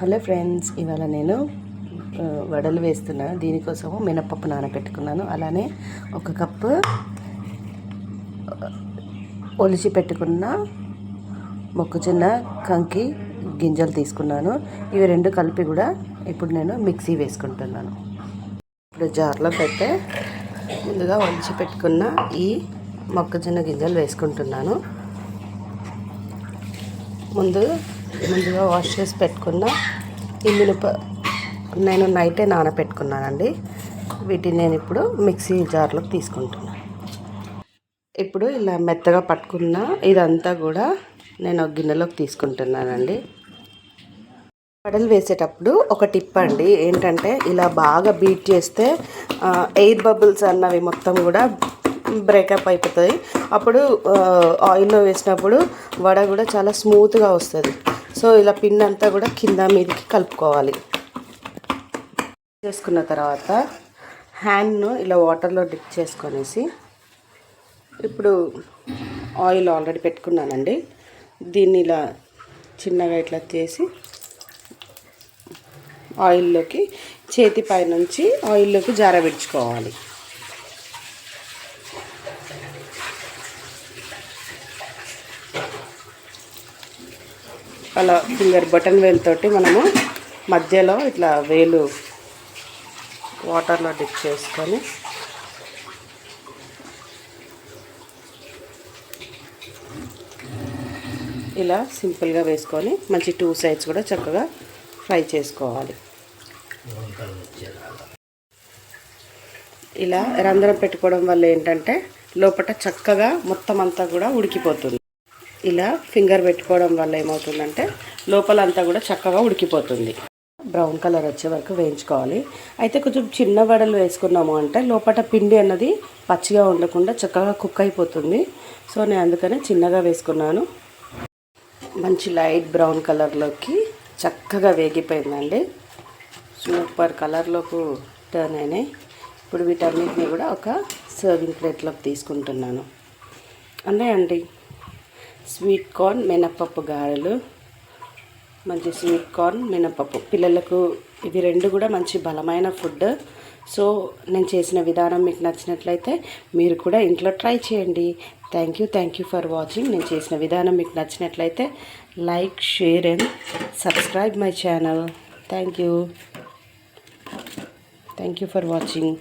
Hello friends, ఇవాళ నేను వడలు వేస్తున్నాను. దీనికోసము మినపప్పు నానబెట్టుకున్నాను. అలానే ఒక కప్పు ఒలిచి పెట్టుకున్న మొక్కజొన్న కంకి గింజలు తీసుకున్నాను. ఇవి రెండు కలిపి కూడా ఇప్పుడు నేను మిక్సీ వేసుకుంటున్నాను. ఇప్పుడు జార్లో పెడితే ముందుగా ఒలిచి పెట్టుకున్న ఈ మొక్కజొన్న గింజలు వేసుకుంటున్నాను. ముందుగా వాష్ చేసి పెట్టుకున్న ఈ నేను నైటే నానబెట్టుకున్నానండి. వీటిని నేను ఇప్పుడు మిక్సీ జార్లోకి తీసుకుంటున్నాను. ఇప్పుడు ఇలా మెత్తగా పట్టుకున్న ఇదంతా కూడా నేను ఒక గిన్నెలోకి తీసుకుంటున్నానండి. వడలు వేసేటప్పుడు ఒక టిప్ అండి, ఏంటంటే ఇలా బాగా బీట్ చేస్తే ఎయిర్ బబుల్స్ అన్నవి మొత్తం కూడా బ్రేకప్ అయిపోతుంది. అప్పుడు ఆయిల్లో వేసినప్పుడు వడ కూడా చాలా స్మూత్గా వస్తుంది. సో ఇలా పిన్ అంతా కూడా కింద మీదకి కలుపుకోవాలి. చేసుకున్న తర్వాత హ్యాండ్ను ఇలా వాటర్లో డిప్ చేసుకొనేసి ఇప్పుడు ఆయిల్ ఆల్రెడీ పెట్టుకున్నానండి. దీన్ని ఇలా చిన్నగా ఇట్లా చేసి ఆయిల్లోకి చేతి పై నుంచి ఆయిల్లోకి జారవిడ్చుకోవాలి. అలా ఫింగర్ బటన్ వేలుతోటి మనము మధ్యలో ఇట్లా వేలు వాటర్లో డిప్ చేసుకొని ఇలా సింపుల్గా వేసుకొని మంచి 2 సైడ్స్ కూడా చక్కగా ఫ్రై చేసుకోవాలి. ఇలా రంధ్రం పెట్టుకోవడం వల్ల ఏంటంటే లోపల చక్కగా మొత్తం అంతా కూడా ఉడికిపోతుంది. ఇలా ఫింగర్ పెట్టుకోవడం వల్ల ఏమవుతుందంటే లోపలంతా కూడా చక్కగా ఉడికిపోతుంది. బ్రౌన్ కలర్ వచ్చే వరకు వేయించుకోవాలి. అయితే కొంచెం చిన్న వడలు వేసుకున్నాము అంటే లోపల పిండి అన్నది పచ్చిగా ఉండకుండా చక్కగా కుక్ అయిపోతుంది. సో నేను అందుకనే చిన్నగా వేసుకున్నాను. మంచి లైట్ బ్రౌన్ కలర్లోకి చక్కగా వేగిపోయిందండి. సూపర్ కలర్లోకి టర్న్ అయినాయి. ఇప్పుడు వీటన్నిటిని కూడా ఒక సర్వింగ్ ప్లేట్లోకి తీసుకుంటున్నాను. అండి స్వీట్ కార్న్ మినపప్పు గారెలు, మంచి స్వీట్ కార్న్ మినపప్పు పిల్లలకు ఇవి రెండు కూడా మంచి బలమైన ఫుడ్. నేను చేసిన విధానం మీకు నచ్చినట్లయితే మీరు కూడా ఇంట్లో ట్రై చేయండి. Thank you for watching. నేను చేసిన విధానం మీకు నచ్చినట్లయితే like, share and subscribe my channel. Thank you for watching.